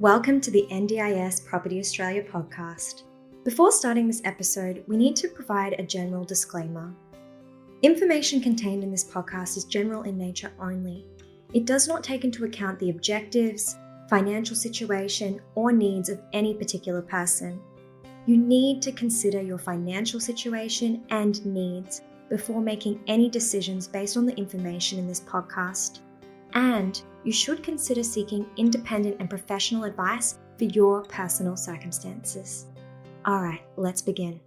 Welcome to the NDIS Property Australia podcast. Before starting this episode, we need to provide a general disclaimer. Information contained in this podcast is general in nature only. It does not take into account the objectives, financial situation, or needs of any particular person. You need to consider your financial situation and needs before making any decisions based on the information in this podcast. And you should consider seeking independent and professional advice for your personal circumstances. All right, let's begin.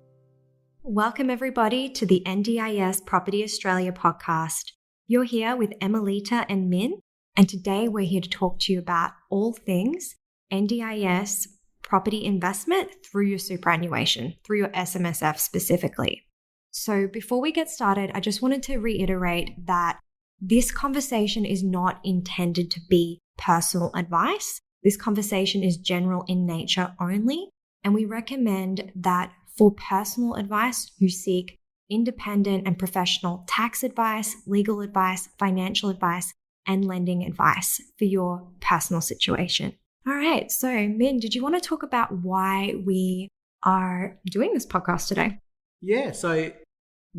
Welcome everybody to the NDIS Property Australia podcast. You're here with Emelita and Min, and today we're here to talk to you about all things NDIS property investment through your superannuation, through your SMSF specifically. So before we get started, I just wanted to reiterate that this conversation is not intended to be personal advice. This conversation is general in nature only, and we recommend that for personal advice, you seek independent and professional tax advice, legal advice, financial advice, and lending advice for your personal situation. All right, so Min, did you want to talk about why we are doing this podcast today? Yeah, so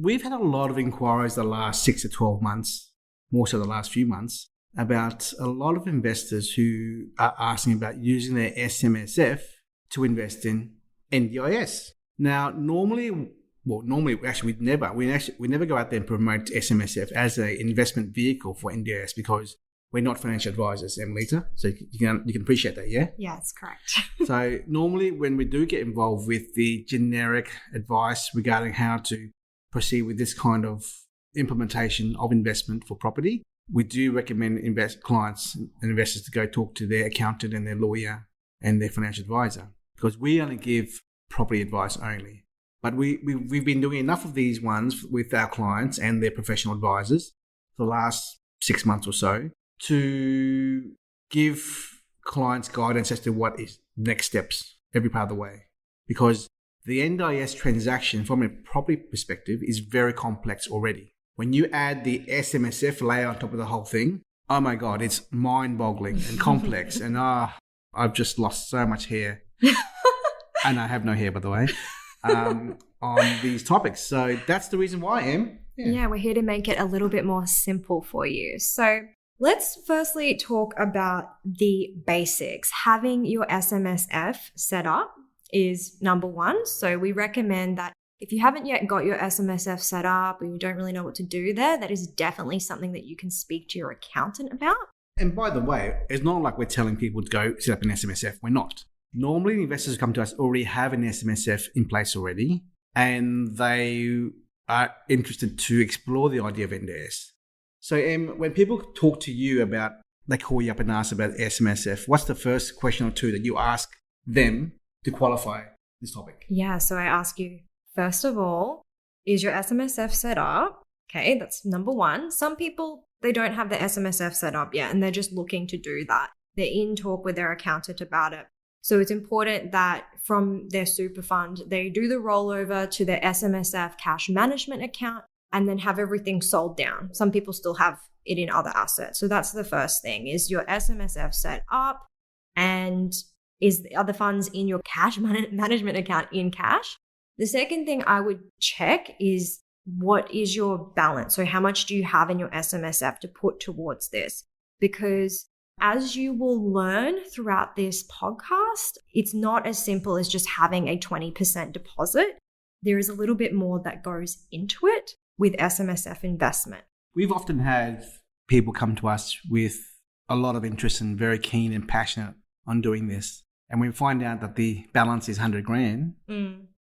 we've had a lot of inquiries the last 6 to 12 months, more so the last few months, about a lot of investors who are asking about using their SMSF to invest in NDIS. Now, we never go out there and promote SMSF as an investment vehicle for NDIS because we're not financial advisors, Emelita. So you can appreciate that, yeah? Yeah, that's correct. So normally when we do get involved with the generic advice regarding how to proceed with this kind of implementation of investment for property, we do recommend clients and investors to go talk to their accountant and their lawyer and their financial advisor, because we only give property advice only. But we've been doing enough of these ones with our clients and their professional advisors for the last 6 months or so to give clients guidance as to what is next steps every part of the way. Because the NDIS transaction from a property perspective is very complex already. When you add the SMSF layer on top of the whole thing, oh my God, it's mind-boggling and complex. And I've just lost so much hair. And I have no hair, by the way, on these topics. So that's the reason why, Em. Yeah, we're here to make it a little bit more simple for you. So let's firstly talk about the basics. Having your SMSF set up is number one. So we recommend that if you haven't yet got your SMSF set up or you don't really know what to do there, that is definitely something that you can speak to your accountant about. And by the way, it's not like we're telling people to go set up an SMSF. We're not. Normally, investors who come to us already have an SMSF in place already, and they are interested to explore the idea of NDIS. So, when people talk to you about, they call you up and ask about SMSF, what's the first question or two that you ask them to qualify this topic? Yeah, so I ask you, first of all, is your SMSF set up? Okay, that's number one. Some people, they don't have the SMSF set up yet, and they're just looking to do that. They're in talk with their accountant about it. So it's important that from their super fund, they do the rollover to their SMSF cash management account and then have everything sold down. Some people still have it in other assets. So that's the first thing. Is your SMSF set up, and is the other funds in your cash management account in cash? The second thing I would check is, what is your balance? So how much do you have in your SMSF to put towards this? Because as you will learn throughout this podcast, it's not as simple as just having a 20% deposit. There is a little bit more that goes into it with SMSF investment. We've often had people come to us with a lot of interest and very keen and passionate on doing this. And we find out that the balance is 100 grand.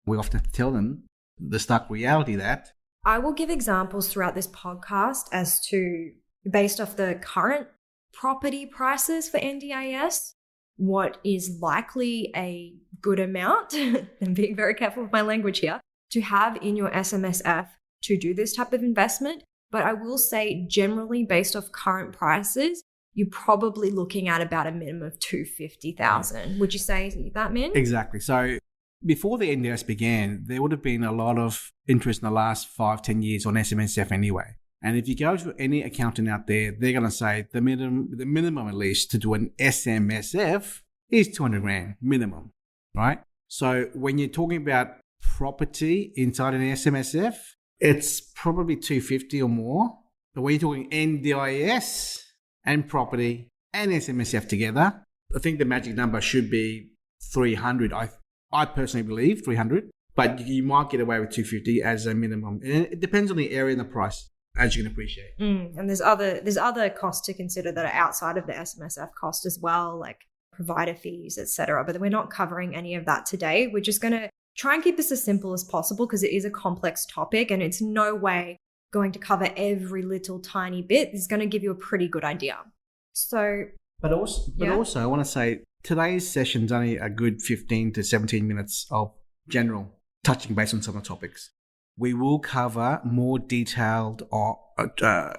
We often have to tell them the stark reality that I will give examples throughout this podcast as to, based off the current property prices for NDIS, what is likely a good amount, I'm being very careful with my language here, to have in your SMSF to do this type of investment. But I will say, generally, based off current prices, you're probably looking at about a minimum of $250,000. Would you say that, Min? Exactly. So before the NDIS began, there would have been a lot of interest in the last 5-10 years on SMSF anyway. And if you go to any accountant out there, they're going to say the minimum at least to do an SMSF is 200 grand minimum, right? So when you're talking about property inside an SMSF, it's probably 250 or more. But when you're talking NDIS and property and SMSF together, I think the magic number should be 300. I personally believe 300, but you might get away with 250 as a minimum. And it depends on the area and the price, as you can appreciate. And there's other costs to consider that are outside of the SMSF cost as well, like provider fees, etc. But we're not covering any of that today. We're just going to try and keep this as simple as possible because it is a complex topic and it's no way going to cover every little tiny bit. It's going to give you a pretty good idea. So, but also I want to say today's session's only a good 15 to 17 minutes of general touching base on some of the topics. We will cover more detailed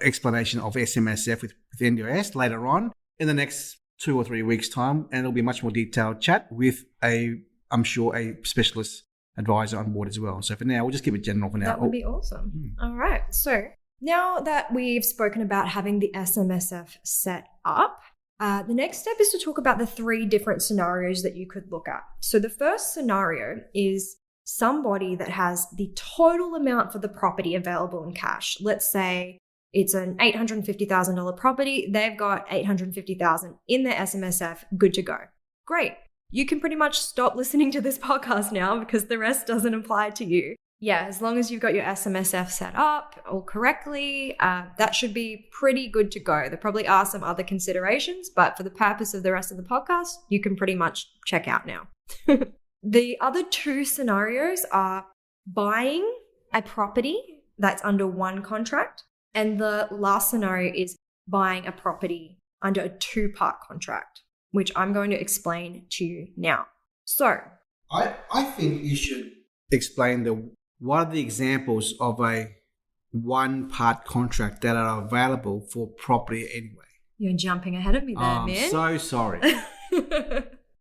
explanation of SMSF with NDIS later on in the next 2 or 3 weeks' time, and it'll be a much more detailed chat with I'm sure a specialist advisor on board as well. So for now, we'll just keep it general for now. That would be awesome. All right. So now that we've spoken about having the SMSF set up, the next step is to talk about the 3 different scenarios that you could look at. So the first scenario is somebody that has the total amount for the property available in cash. Let's say it's an $850,000 property. They've got $850,000 in their SMSF, good to go. Great. You can pretty much stop listening to this podcast now because the rest doesn't apply to you. Yeah, as long as you've got your SMSF set up all correctly, that should be pretty good to go. There probably are some other considerations, but for the purpose of the rest of the podcast, you can pretty much check out now. The other 2 scenarios are buying a property that's under one contract, and the last scenario is buying a property under a 2-part contract, which I'm going to explain to you now. So, I think you should explain what are the examples of a 1-part contract that are available for property anyway. You're jumping ahead of me there, man. I'm so sorry.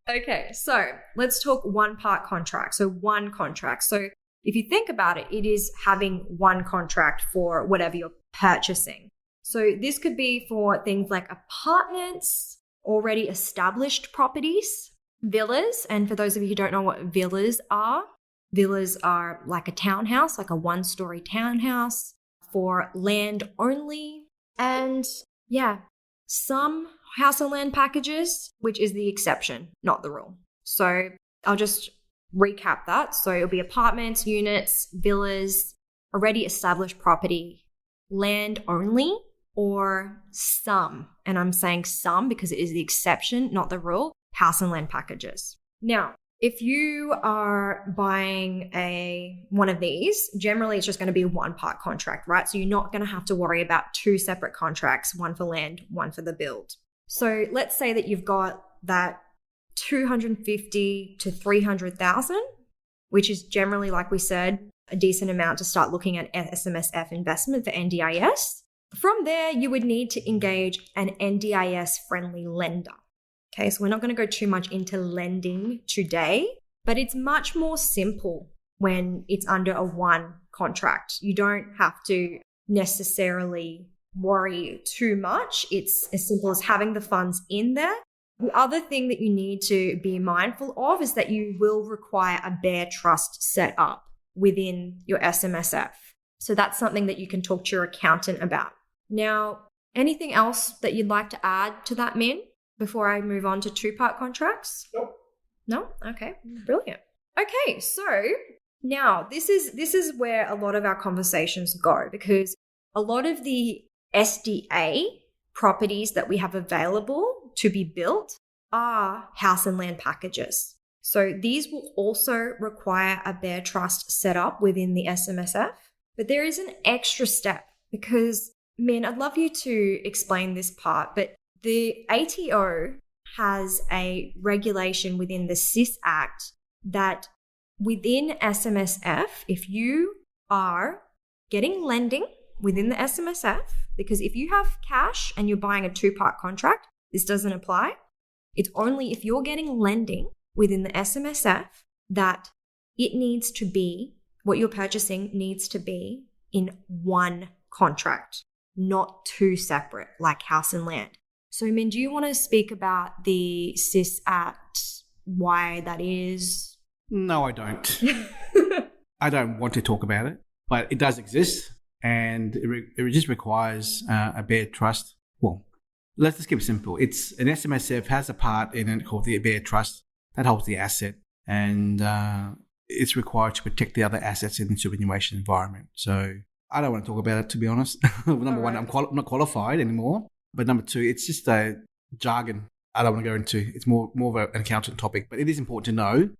Okay, so let's talk 1-part contract. So one contract. So if you think about it, it is having one contract for whatever you're purchasing. So this could be for things like apartments, already established properties, villas. And for those of you who don't know what villas are like a townhouse, like a 1-story townhouse for land only. And yeah, some house and land packages, which is the exception, not the rule. So I'll just recap that. So it'll be apartments, units, villas, already established property, land only, or some, and I'm saying some because it is the exception, not the rule, house and land packages. Now, if you are buying one of these, generally it's just going to be a 1-part contract, right? So you're not going to have to worry about 2 separate contracts, one for land, one for the build. So let's say that you've got that 250 to 300,000, which is generally, like we said, a decent amount to start looking at SMSF investment for NDIS. From there, you would need to engage an NDIS-friendly lender. Okay, so we're not going to go too much into lending today, but it's much more simple when it's under a 1 contract. You don't have to necessarily worry too much. It's as simple as having the funds in there. The other thing that you need to be mindful of is that you will require a bare trust set up within your SMSF. So that's something that you can talk to your accountant about. Now, anything else that you'd like to add to that, Min, before I move on to 2-part contracts? Nope. No? Okay, brilliant. Okay, so now this is where a lot of our conversations go, because a lot of the SDA properties that we have available to be built are house and land packages. So these will also require a bare trust set up within the SMSF. But there is an extra step because, Min, I'd love you to explain this part, but the ATO has a regulation within the SIS Act that within SMSF, if you are getting lending within the SMSF, because if you have cash and you're buying a 2-part contract, this doesn't apply. It's only if you're getting lending within the SMSF that it needs to be, what you're purchasing needs to be in 1 contract, not 2 separate, like house and land. So, Min, do you want to speak about the SIS Act why that is? No, I don't. I don't want to talk about it, but it does exist, and it just requires a bare trust. Well, let's just keep it simple. It's an SMSF has a part in it called the bare trust that holds the asset, and it's required to protect the other assets in the superannuation environment. So I don't want to talk about it, to be honest. Number one, I'm not qualified anymore. But number two, it's just a jargon I don't want to go into. It's more of an accountant topic, but it is important to know.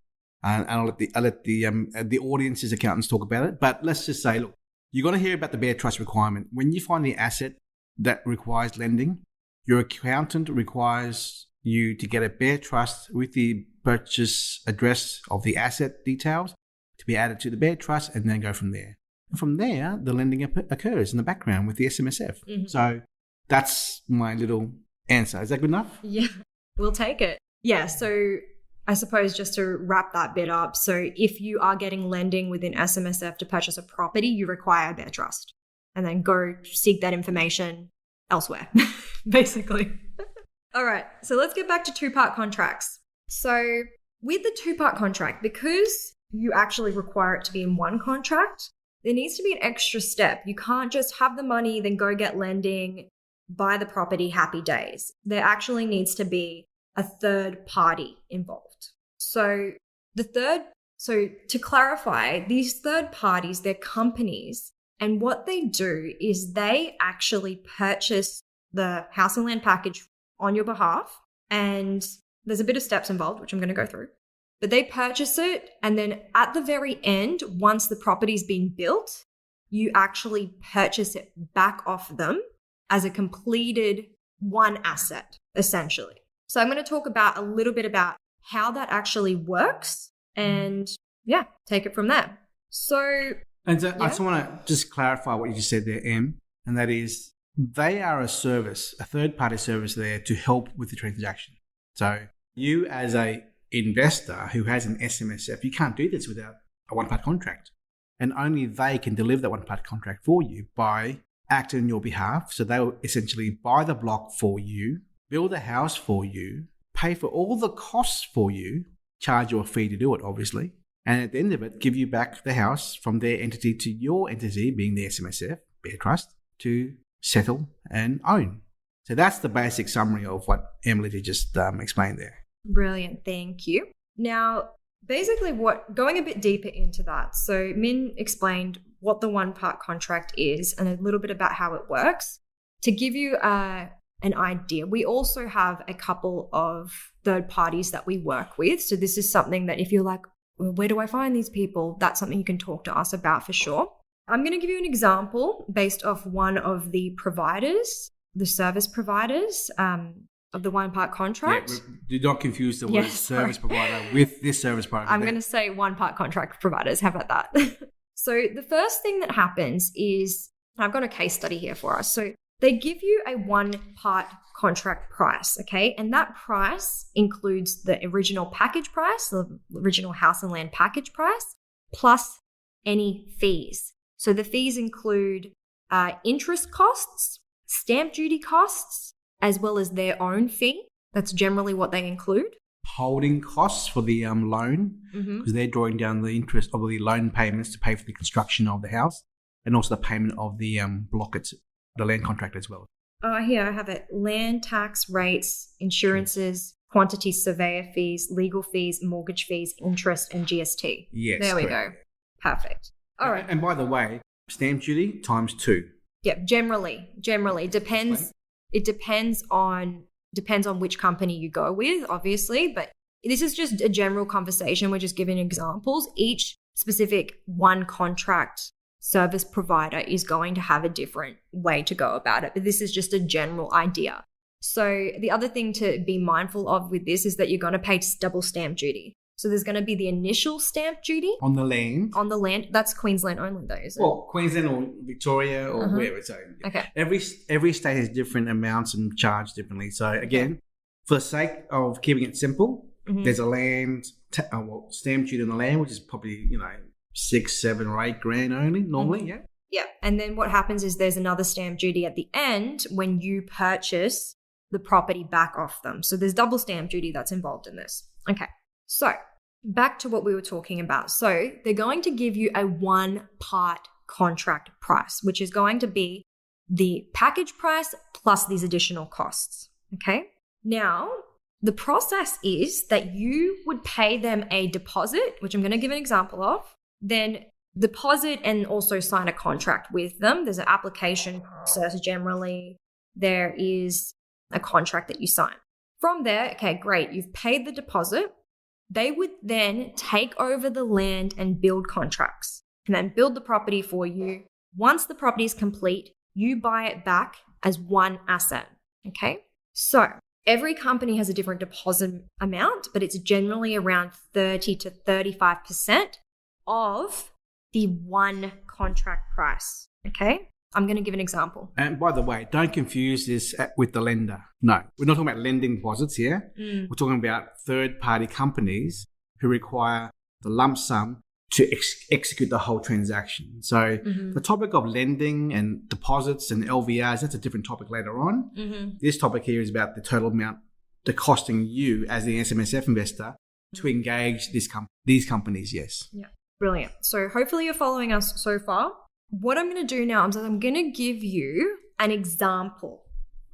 And I'll let the audience's accountants talk about it. But let's just say, look, you're going to hear about the bare trust requirement. When you find the asset that requires lending, your accountant requires you to get a bare trust with the purchase address of the asset details to be added to the bare trust, and then go from there. And from there, the lending occurs in the background with the SMSF. Mm-hmm. So that's my little answer. Is that good enough? Yeah, we'll take it. Yeah, so I suppose just to wrap that bit up, so if you are getting lending within SMSF to purchase a property, you require a bare trust, and then go seek that information elsewhere, basically. All right, so let's get back to two-part contracts. So with the two-part contract, because you actually require it to be in one contract, there needs to be an extra step. You can't just have the money, then go get lending, buy the property, happy days. There actually needs to be a third party involved. So to clarify, these third parties, they're companies, and what they do is they actually purchase the house and land package on your behalf, and there's a bit of steps involved, which I'm going to go through. But they purchase it, and then at the very end, once the property's been built, you actually purchase it back off them as a completed one asset, essentially. So I'm going to talk about a little bit about how that actually works, and take it from there. So, I just want to clarify what you just said there, Em, and that is they are a service, a third-party service there to help with the transaction. So you as a investor who has an SMSF, you can't do this without a one-part contract. And only they can deliver that one-part contract for you by acting on your behalf. So they'll essentially buy the block for you, build a house for you, pay for all the costs for you, charge you a fee to do it, obviously. And at the end of it, give you back the house from their entity to your entity, being the SMSF, bare trust, to settle and own. So that's the basic summary of what Emily just explained there. Brilliant. Thank you. Now, basically going a bit deeper into that. So Min explained what the one-part contract is and a little bit about how it works. To give you an idea, we also have a couple of third parties that we work with. So this is something that if you're like, well, where do I find these people? That's something you can talk to us about for sure. I'm going to give you an example based off one of the providers, the service providers of the one-part contract. Yeah, do not confuse the word service provider with this service provider. I'm going to say one-part contract providers. How about that? So the first thing that happens is, I've got a case study here for us. So they give you a one-part contract price, okay? And that price includes the original package price, the original house and land package price, plus any fees. So the fees include interest costs, stamp duty costs, as well as their own fee. That's generally what they include. Holding costs for the loan, because they're drawing down the interest of the loan payments to pay for the construction of the house, and also the payment of the block, the land contract as well. Oh, here I have it. Land tax rates, insurances, quantity surveyor fees, legal fees, mortgage fees, interest, and GST. Yes. There we go. Perfect. All right. And by the way, stamp duty times 2. Yeah, generally depends. It depends on which company you go with, obviously, but this is just a general conversation. We're just giving examples. Each specific one contract service provider is going to have a different way to go about it, but this is just a general idea. So the other thing to be mindful of with this is that you're going to pay double stamp duty. So there's going to be the initial stamp duty. On the land? On the land. That's Queensland only though, isn't it? Well, Queensland or Victoria or wherever. So okay. Every state has different amounts and charged differently. So again, for the sake of keeping it simple, there's a land, stamp duty on the land, which is probably, 6, 7 or 8 grand only normally, yeah? Yeah. And then what happens is there's another stamp duty at the end when you purchase the property back off them. So there's double stamp duty that's involved in this. Okay. So back to what we were talking about. So they're going to give you a one-part contract price, which is going to be the package price plus these additional costs. Okay. Now, the process is that you would pay them a deposit, which I'm going to give an example of, then deposit and also sign a contract with them. There's an application process generally. There is a contract that you sign. From there, okay, great, you've paid the deposit. They would then take over the land and build contracts and then build the property for you. Once the property is complete, you buy it back as one asset, okay? So every company has a different deposit amount, but it's generally around 30 to 35% of the one contract price, okay? I'm going to give an example. And by the way, don't confuse this with the lender. No, we're not talking about lending deposits here. We're talking about third-party companies who require the lump sum to execute the whole transaction. So the topic of lending and deposits and LVRs, that's a different topic later on. This topic here is about the total amount they're costing you as the SMSF investor to engage these companies, yes. Yeah, brilliant. So hopefully you're following us so far. What I'm going to do now is I'm going to give you an example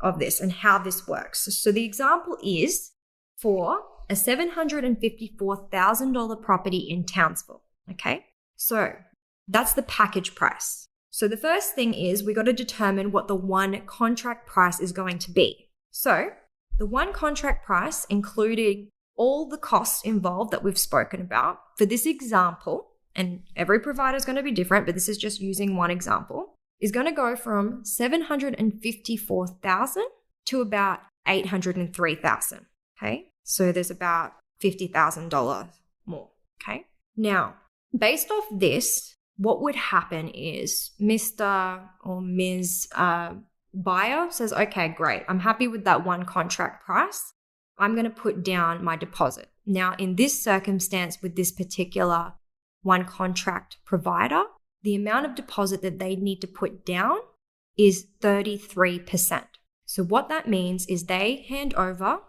of this and how this works. So the example is for a $754,000 property in Townsville. Okay, so that's the package price. So the first thing is we got to determine what the one contract price is going to be. So the one contract price, including all the costs involved that we've spoken about for this example, and every provider is going to be different, but this is just using one example, is going to go from $754,000 to about $803,000. Okay, so there's about $50,000 more. Okay, now based off this, what would happen is Mr. or Ms. Buyer says, okay, great. I'm happy with that one contract price. I'm going to put down my deposit. Now, in this circumstance with this particular one contract provider, the amount of deposit that they need to put down is 33%. So what that means is they hand over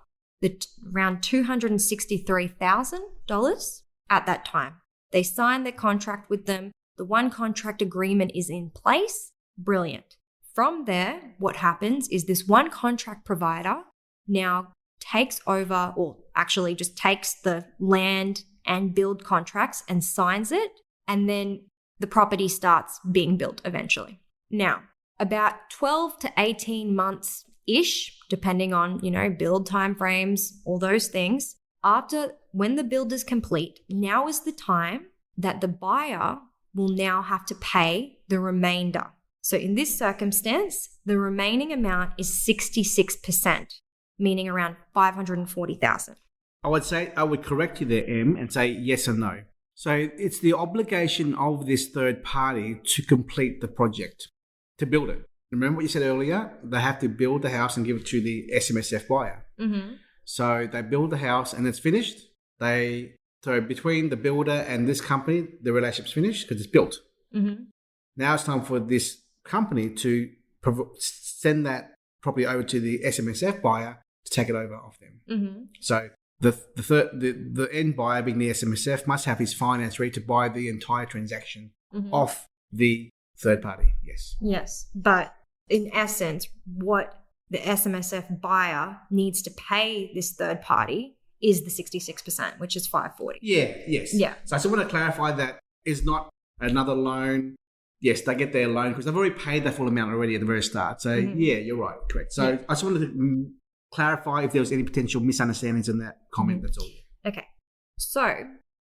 around $263,000 at that time. They sign their contract with them. The one contract agreement is in place. Brilliant. From there, what happens is this one contract provider now takes over, or actually just takes the land and build contracts and signs it, and then the property starts being built eventually. Now, about 12 to 18 months-ish, depending on, build timeframes, all those things, when the build is complete, now is the time that the buyer will now have to pay the remainder. So in this circumstance, the remaining amount is 66%, meaning around $540,000. I would correct you there, Em, and say yes or no. So it's the obligation of this third party to complete the project, to build it. Remember what you said earlier? They have to build the house and give it to the SMSF buyer. So they build the house and it's finished. So between the builder and this company, the relationship's finished because it's built. Now it's time for this company to send that property over to the SMSF buyer to take it over off them. So the end buyer, being the SMSF, must have his finance ready to buy the entire transaction off the third party. Yes. Yes, but in essence, what the SMSF buyer needs to pay this third party is the 66%, which is $540. Yeah. Yes. Yeah. So I just want to clarify that is not another loan. Yes, they get their loan because they've already paid the full amount already at the very start. So yeah, you're right. Correct. So I just wanted to clarify if there was any potential misunderstandings in that comment. That's all. Okay. So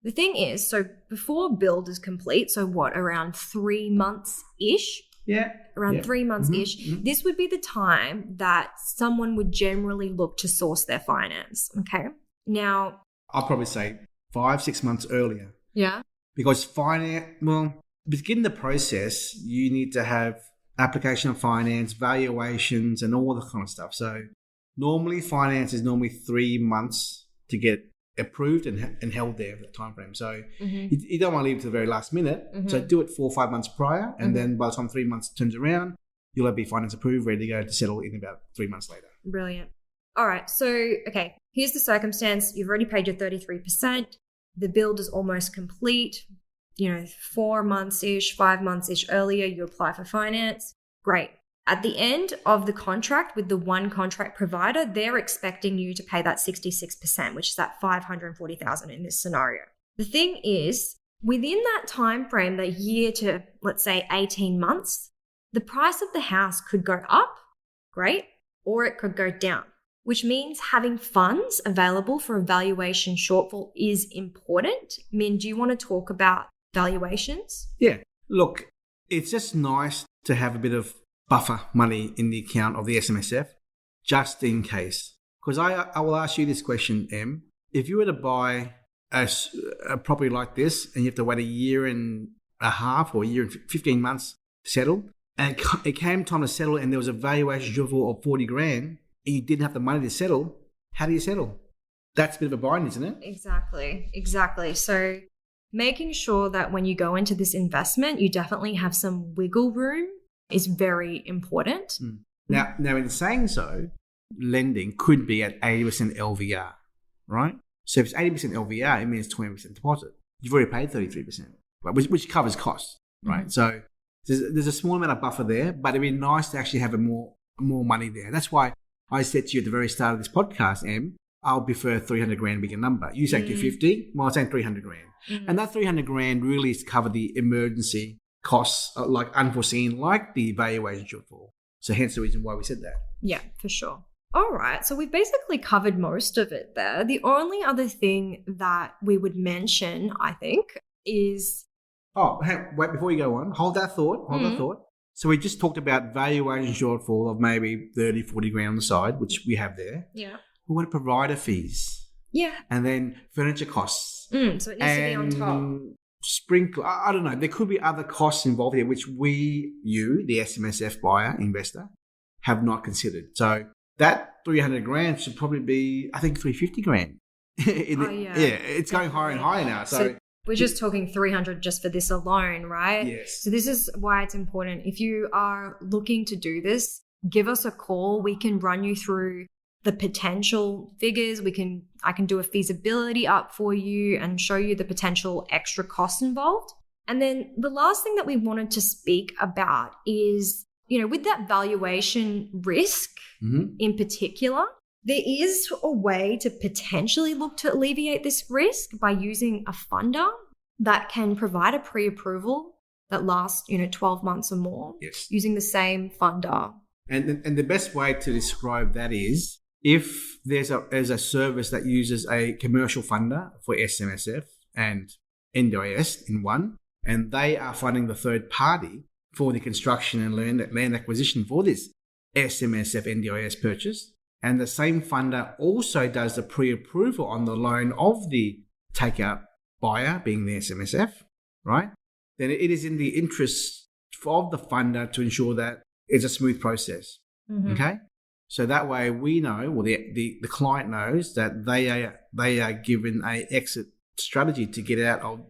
the thing is, before build is complete, so what, around 3 months-ish? Yeah. Around 3 months-ish. This would be the time that someone would generally look to source their finance. Okay. Now, I'll probably say 5-6 months earlier. Yeah. Because begin the process, you need to have application of finance, valuations, and all that kind of stuff. So normally finance is 3 months to get approved and held there for the time frame. So you don't want to leave it to the very last minute. So do it 4 or 5 months prior, and then by the time 3 months turns around, you'll have your finance approved, ready to go to settle in about 3 months later. Brilliant. All right. So, okay, here's the circumstance. You've already paid your 33%. The build is almost complete. 4 months-ish, 5 months-ish earlier, you apply for finance. Great. At the end of the contract with the one contract provider, they're expecting you to pay that 66%, which is that $540,000 in this scenario. The thing is, within that time frame, that year to, let's say, 18 months, the price of the house could go up, great, or it could go down, which means having funds available for a valuation shortfall is important. Min, do you want to talk about valuations? Yeah. Look, it's just nice to have a bit of buffer money in the account of the SMSF, just in case. Because I will ask you this question, Em. If you were to buy a property like this and you have to wait a year and a half or a year and 15 months to settle, and it came time to settle and there was a valuation shortfall of 40 grand and you didn't have the money to settle, how do you settle? That's a bit of a bind, isn't it? Exactly. So making sure that when you go into this investment, you definitely have some wiggle room is very important. Now, in saying so, lending could be at 80% LVR, right? So if it's 80% LVR, it means 20% deposit. You've already paid 33%, right? Which covers costs, right? Mm-hmm. So there's a small amount of buffer there, but it'd be nice to actually have more money there. That's why I said to you at the very start of this podcast, Em, I'll prefer 300 grand bigger number. You say 250, well, I'm saying 300 grand. And that 300 grand really is to cover the emergency costs, like unforeseen, like the valuation shortfall. So hence the reason why we said that. Yeah, for sure. All right. So we've basically covered most of it there. The only other thing that we would mention, I think, is... Oh, hey, wait, before you go on, hold that thought. So we just talked about valuation shortfall of maybe 30, 40 grand on the side, which we have there. Yeah. But what are provider fees? Yeah. And then furniture costs. So it needs to be on top. Sprinkler, I don't know. There could be other costs involved here, which you, the SMSF buyer, investor, have not considered. So that 300 grand should probably be, I think, 350 grand. It's going higher and higher now. So we're just talking 300 just for this alone, right? Yes. So this is why it's important. If you are looking to do this, give us a call. We can run you through the potential figures. I can do a feasibility up for you and show you the potential extra costs involved. And then the last thing that we wanted to speak about is, with that valuation risk in particular, there is a way to potentially look to alleviate this risk by using a funder that can provide a pre-approval that lasts, 12 months or more. Yes. Using the same funder. And the best way to describe that is, if there's a service that uses a commercial funder for SMSF and NDIS in one, and they are funding the third party for the construction and land acquisition for this SMSF NDIS purchase, and the same funder also does the pre-approval on the loan of the takeout buyer, being the SMSF, right? Then it is in the interest of the funder to ensure that it's a smooth process, okay? So that way we know, or the client knows, that they are given a exit strategy to get out of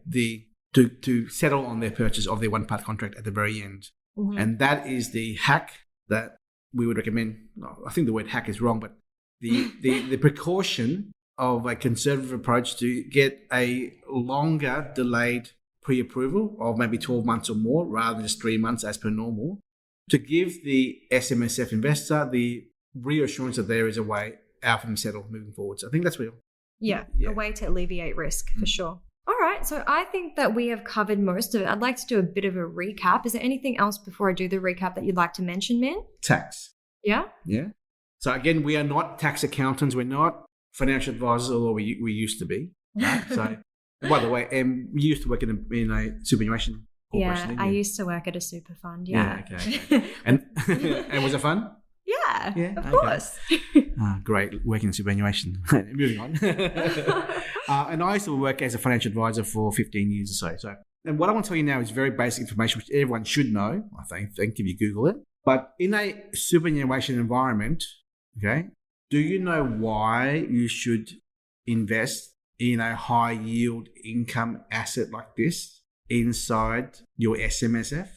to settle on their purchase of their one-part contract at the very end. And that is the hack that we would recommend. I think the word hack is wrong, but the precaution of a conservative approach to get a longer delayed pre-approval of maybe 12 months or more rather than just 3 months as per normal, to give the SMSF investor the reassurance that there is a way out from settle moving forward. So I think that's real. Yeah, a way to alleviate risk for sure. All right, so I think that we have covered most of it. I'd like to do a bit of a recap. Is there anything else before I do the recap that you'd like to mention, Man? Tax. Yeah? Yeah. So again, we are not tax accountants. We're not financial advisors, although we used to be. Right? So, by the way, we used to work in a superannuation corporation. Yeah, I used to work at a super fund. Yeah. Okay. And was it fun? Yeah, of course. Great, working in superannuation. Moving on. And I used to work as a financial advisor for 15 years or so. So, and what I want to tell you now is very basic information, which everyone should know, I think if you Google it. But in a superannuation environment, okay, do you know why you should invest in a high yield income asset like this inside your SMSF?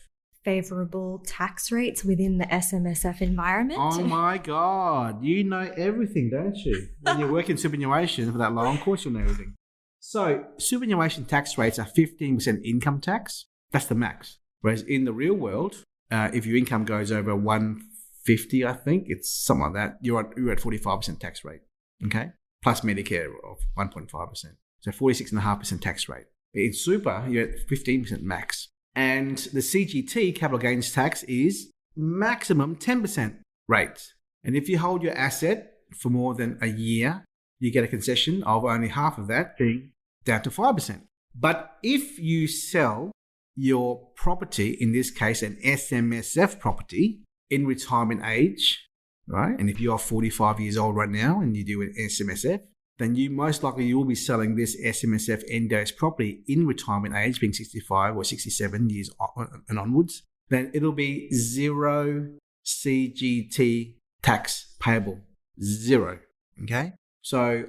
favorable tax rates within the SMSF environment. Oh my God. You know everything, don't you? When you work in superannuation for that long, of course you'll know everything. So superannuation tax rates are 15% income tax. That's the max. Whereas in the real world, if your income goes over 150, I think, it's something like that, you're at 45% tax rate, okay? Plus Medicare of 1.5%. So 46.5% tax rate. In super, you're at 15% max. And the CGT, capital gains tax, is maximum 10% rate. And if you hold your asset for more than a year, you get a concession of only half of that being down to 5%. But if you sell your property, in this case an SMSF property, in retirement age, right? And if you are 45 years old right now and you do an SMSF, then you most likely you will be selling this SMSF NDIS property in retirement age, being 65 or 67 years and onwards. Then it'll be zero CGT tax payable. Zero. Okay? So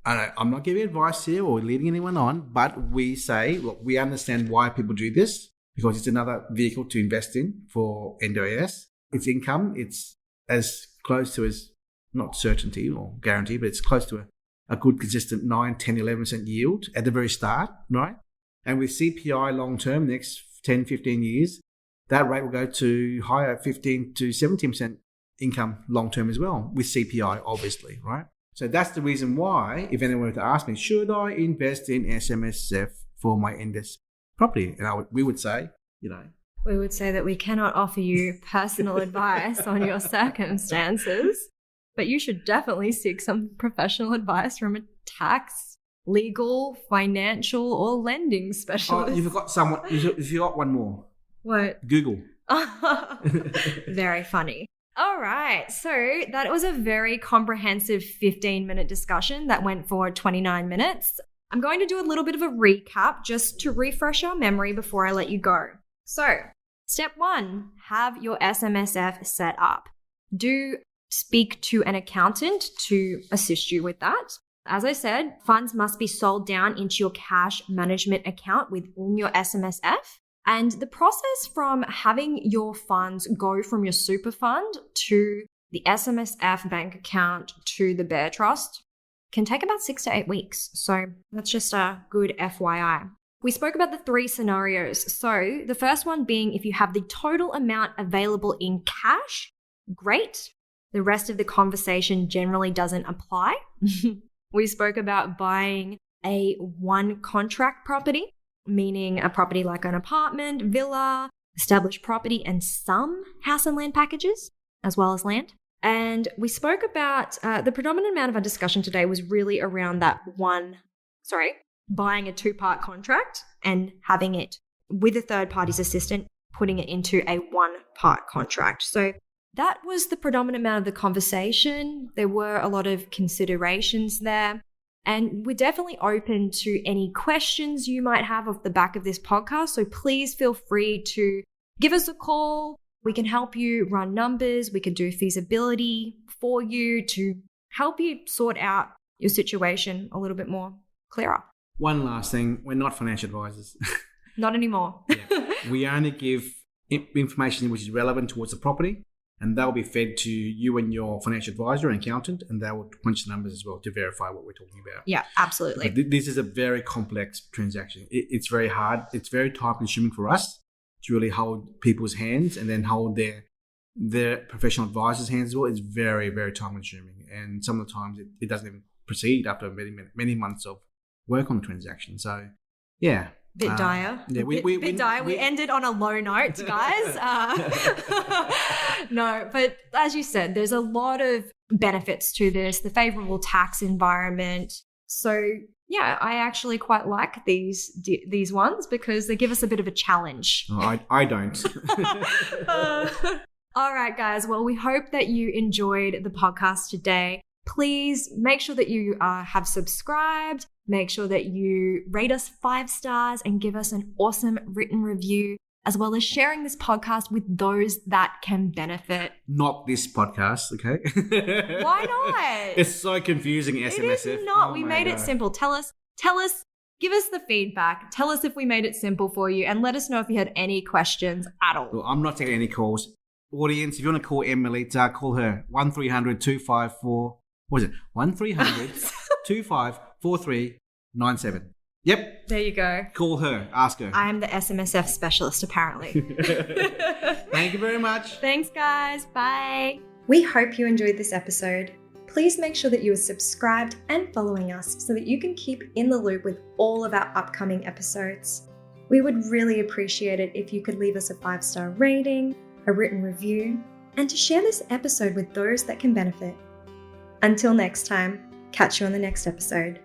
I'm not giving advice here or leading anyone on, but we say, look, we understand why people do this because it's another vehicle to invest in for NDIS. It's income. It's as close to as, not certainty or guarantee, but it's close to a good consistent 9, 10, 11% yield at the very start, right? And with CPI long-term, next 10, 15 years, that rate will go to higher 15 to 17% income long-term as well with CPI, obviously, right? So that's the reason why, if anyone were to ask me, should I invest in SMSF for my NDIS property? And we would say, We would say that we cannot offer you personal advice on your circumstances, but you should definitely seek some professional advice from a tax, legal, financial, or lending specialist. Oh, you've got someone. You've got one more. What? Google. Very funny. All right. So that was a very comprehensive 15-minute discussion that went for 29 minutes. I'm going to do a little bit of a recap just to refresh our memory before I let you go. So, step 1, have your SMSF set up. Do speak to an accountant to assist you with that. As I said, funds must be sold down into your cash management account within your SMSF. And the process from having your funds go from your super fund to the SMSF bank account to the Bear Trust can take about 6 to 8 weeks. So that's just a good FYI. We spoke about the 3 scenarios. So the first one being if you have the total amount available in cash, great. The rest of the conversation generally doesn't apply. We spoke about buying a one contract property, meaning a property like an apartment, villa, established property, and some house and land packages, as well as land. And we spoke about the predominant amount of our discussion today was really around that buying a 2-part contract and having it with a third party's assistant, putting it into a 1-part contract. So that was the predominant amount of the conversation. There were a lot of considerations there. And we're definitely open to any questions you might have off the back of this podcast. So please feel free to give us a call. We can help you run numbers. We can do feasibility for you to help you sort out your situation a little bit more clearer. One last thing. We're not financial advisors. Not anymore. Yeah. We only give information which is relevant towards the property. And that will be fed to you and your financial advisor and accountant, and they will punch the numbers as well to verify what we're talking about. Yeah, absolutely. But this is a very complex transaction. It's very hard. It's very time-consuming for us to really hold people's hands and then hold their professional advisors' hands as well. It's very, very time-consuming. And some of the times it doesn't even proceed after many months of work on the transaction. So, yeah. Bit dire. Yeah, bit dire. We ended on a low note, guys. No, but as you said, there's a lot of benefits to this, the favorable tax environment. So yeah, I actually quite like these ones because they give us a bit of a challenge. Oh, I don't. All right, guys. Well, we hope that you enjoyed the podcast today. Please make sure that you have subscribed. Make sure that you rate us 5 stars and give us an awesome written review, as well as sharing this podcast with those that can benefit. Not this podcast, okay? Why not? It's so confusing, SMSF. It is not. We made it simple. Tell us Give us the feedback. Tell us if we made it simple for you, and let us know if you had any questions at all. Well, I'm not taking any calls. Audience, if you want to call Melita, call her 1300 254. What is it? 1300 254397. Yep. There you go. Call her. Ask her. I am the SMSF specialist, apparently. Thank you very much. Thanks, guys. Bye. We hope you enjoyed this episode. Please make sure that you are subscribed and following us so that you can keep in the loop with all of our upcoming episodes. We would really appreciate it if you could leave us a 5-star rating, a written review, and to share this episode with those that can benefit. Until next time, catch you on the next episode.